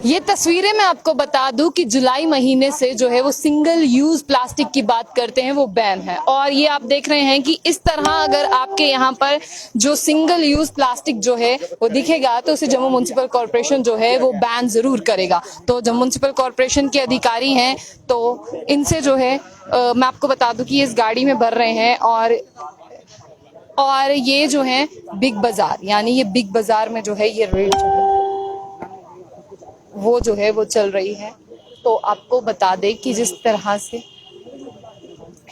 ये तस्वीरें मैं आपको बता दूं कि जुलाई महीने से जो है वो सिंगल यूज प्लास्टिक की बात करते हैं वो बैन है। और ये आप देख रहे हैं कि इस तरह अगर आपके यहाँ पर जो सिंगल यूज प्लास्टिक जो है वो दिखेगा तो उसे जम्मू म्युनिसिपल कॉर्पोरेशन जो है वो बैन जरूर करेगा। तो जम्मू म्युनिसिपल कॉर्पोरेशन के अधिकारी हैं तो इनसे जो है मैं आपको बता दूं कि इस गाड़ी में भर रहे हैं और ये जो है बिग बाजार, यानी ये बिग बाजार में जो है ये रेट जो है वो जो है वो चल रही है। तो आपको बता दें कि जिस तरह से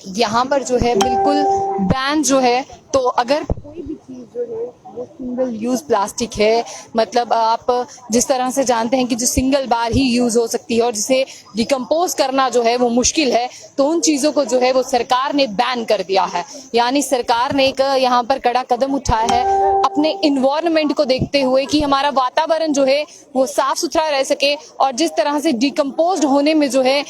यहाँ पर जो है बिल्कुल बैन जो है, तो अगर कोई भी चीज जो है वो सिंगल यूज प्लास्टिक है, मतलब आप जिस तरह से जानते हैं कि जो सिंगल बार ही यूज हो सकती है और जिसे डिकम्पोज करना जो है वो मुश्किल है, तो उन चीजों को जो है वो सरकार ने बैन कर दिया है। यानी सरकार ने एक यहाँ पर कड़ा कदम उठाया है अपने इन्वायरमेंट को देखते हुए कि हमारा वातावरण जो है वो साफ सुथरा रह सके। और जिस तरह से डिकम्पोज होने में जो है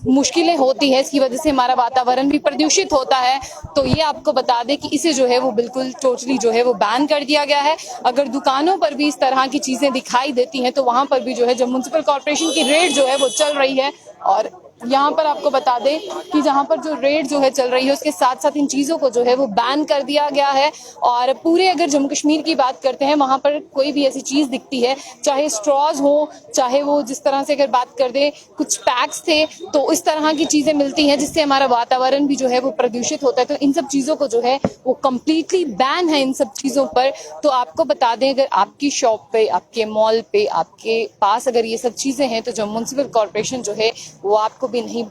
मुश्किलें होती है, इसकी वजह से हमारा वातावरण भी प्रदूषित होता है। तो ये आपको बता दें कि इसे जो है वो बिल्कुल टोटली जो है वो बैन कर दिया गया है। अगर दुकानों पर भी इस तरह की चीजें दिखाई देती हैं तो वहां पर भी जो है जब म्युनिसिपल कॉर्पोरेशन की रेड जो है वो चल रही है। और यहाँ पर आपको बता दें कि जहाँ पर जो रेड जो है चल रही है उसके साथ साथ इन चीजों को जो है वो बैन कर दिया गया है। और पूरे अगर जम्मू कश्मीर की बात करते हैं, वहां पर कोई भी ऐसी चीज दिखती है, चाहे स्ट्रॉज हो, चाहे वो जिस तरह से अगर बात कर दे कुछ पैक्स थे, तो इस तरह की चीजें मिलती हैं जिससे हमारा वातावरण भी जो है वो प्रदूषित होता है। तो इन सब चीजों को जो है वो कम्प्लीटली बैन है इन सब चीजों पर। तो आपको बता दें अगर आपकी शॉप पे, आपके मॉल पे, आपके पास अगर ये सब चीजें हैं तो जम्मू म्युनिसिपल कॉर्पोरेशन जो है वो आपको भी नहीं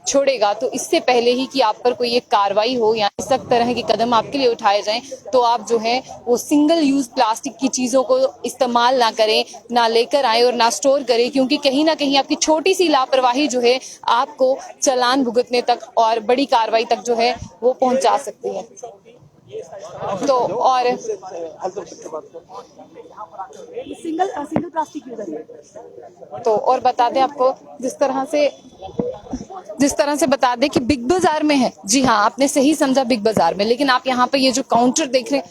छोड़ेगा। तो इससे पहले ही कि आप पर कोई एक कार्रवाई हो या इस तरह के कदम आपके लिए उठाए जाएं, तो आप जो है वो सिंगल यूज प्लास्टिक की चीजों को इस्तेमाल ना करें, ना लेकर आए और ना स्टोर करें, क्योंकि कहीं ना कहीं आपकी छोटी सी लापरवाही जो है आपको चालान भुगतने तक और बड़ी कार्रवाई तक जो है वो पहुंचा सकती है। तो और सिंगल प्लास्टिक यूज है। तो और बता दें आपको जिस तरह से बता दें कि बिग बाजार में है। जी हाँ, आपने सही समझा, बिग बाजार में। लेकिन आप यहाँ पे ये जो काउंटर देख रहे हैं,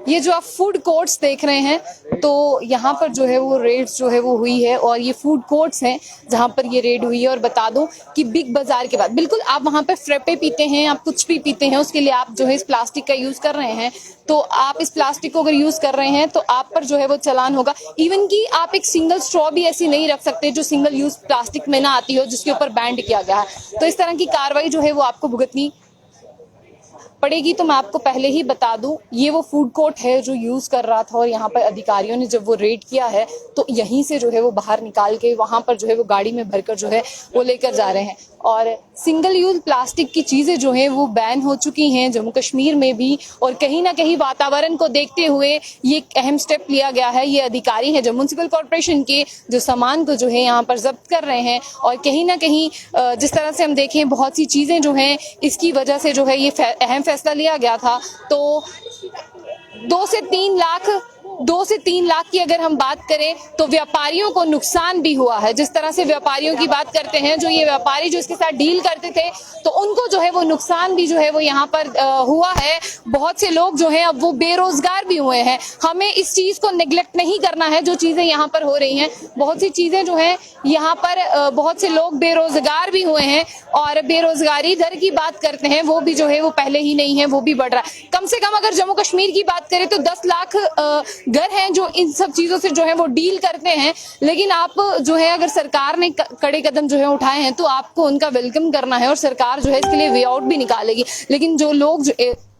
ये जो आप फूड कोर्ट्स देख रहे हैं, तो यहाँ पर जो है वो रेड्स जो है वो हुई है और ये फूड कोर्ट्स हैं जहाँ पर ये रेड हुई है। और बता दूं कि बिग बाजार के बाद बिल्कुल आप वहाँ पे फ्रेपे पीते हैं, आप कुछ भी पीते हैं, उसके लिए आप जो है इस प्लास्टिक का यूज कर रहे हैं, तो आप इस प्लास्टिक को अगर यूज कर रहे हैं तो आप पर जो है वो चालान होगा। इवन कि आप एक सिंगल स्ट्रॉ भी ऐसी नहीं रख सकते जो सिंगल यूज प्लास्टिक में ना आती हो, जिसके ऊपर बैंड किया गया है। तो इस तरह की कार्रवाई जो है वो आपको भुगतनी पड़ेगी। तो मैं आपको पहले ही बता दूं, ये वो फूड कोर्ट है जो यूज कर रहा था और यहाँ पर अधिकारियों ने जब वो रेड किया है तो यहीं से जो है वो बाहर निकाल के वहां पर जो है वो गाड़ी में भरकर जो है वो लेकर जा रहे हैं। और सिंगल यूज प्लास्टिक की चीजें जो है वो बैन हो चुकी हैं जम्मू कश्मीर में भी। और कहीं ना कहीं वातावरण को देखते हुए ये एक अहम स्टेप लिया गया है। ये अधिकारी है जम्मू म्युनिसिपल कॉर्पोरेशन के जो सामान को जो है यहाँ पर जब्त कर रहे हैं। और कहीं ना कहीं जिस तरह से हम देखें बहुत सी चीजें जो हैं इसकी वजह से जो है ये अहम फैसला लिया गया था। तो 2 से 3 लाख की अगर हम बात करें तो व्यापारियों को नुकसान भी हुआ है। जिस तरह से व्यापारियों की बात करते हैं, जो ये व्यापारी जो इसके साथ डील करते थे, तो उनको जो है वो नुकसान भी जो है वो यहाँ पर हुआ है। बहुत से लोग जो हैं अब वो बेरोजगार भी हुए हैं। हमें इस चीज को नेग्लेक्ट नहीं करना है जो चीजें यहाँ पर हो रही हैं। बहुत सी चीजें जो हैं यहाँ पर बहुत से लोग बेरोजगार भी हुए हैं और बेरोजगारी दर की बात करते हैं वो भी जो है वो पहले ही नहीं है, वो भी बढ़ रहा है। कम से कम अगर जम्मू कश्मीर की बात करें तो 10 लाख घर हैं जो इन सब चीजों से जो है वो डील करते हैं। लेकिन आप जो है अगर सरकार ने कड़े कदम जो है उठाए हैं तो आपको उनका वेलकम करना है और सरकार जो है इसके लिए वे आउट भी निकालेगी। लेकिन जो लोग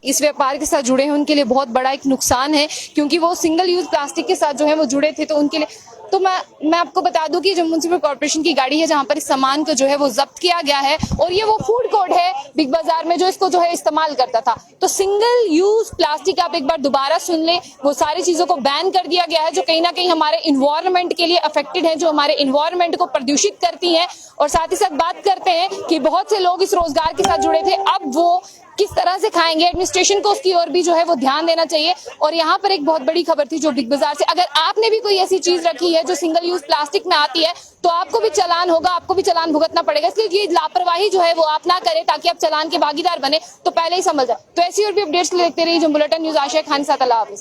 इस व्यापार के साथ जुड़े हैं उनके लिए बहुत बड़ा एक नुकसान है, क्योंकि वो सिंगल यूज प्लास्टिक के साथ जो है वो जुड़े थे। तो उनके लिए तो मैं आपको बता दूं कि जम्मू म्युनिसिपल कॉर्पोरेशन की गाड़ी है जहां पर इस सामान को जो है वो जब्त किया गया है। और ये वो फूड कोर्ट है बिग बाजार में जो इसको जो है इस्तेमाल करता था। तो सिंगल यूज प्लास्टिक आप एक बार दोबारा सुन लें, वो सारी चीजों को बैन कर दिया गया है जो कहीं ना कहीं हमारे इन्वायरमेंट के लिए अफेक्टेड है, जो हमारे इन्वायरमेंट को प्रदूषित करती है। और साथ ही साथ बात करते हैं कि बहुत से लोग इस रोजगार के साथ जुड़े थे, अब वो किस तरह से खाएंगे। एडमिनिस्ट्रेशन को उसकी ओर भी जो है वो ध्यान देना चाहिए। और यहाँ पर एक बहुत बड़ी खबर थी जो बिग बाजार से, अगर आपने भी कोई ऐसी चीज रखी है जो सिंगल यूज प्लास्टिक में आती है तो आपको भी चालान होगा, आपको भी चालान भुगतना पड़ेगा। इसलिए ये लापरवाही जो है वो आप ना करें ताकि आप चालान के भागीदार बने, तो पहले ही समझ जाए। तो ऐसी और भी अपडेट्स देखते रहिए जम्मू बुलेटिन न्यूज। आशा खान साथ, अल्लाह हाफिज।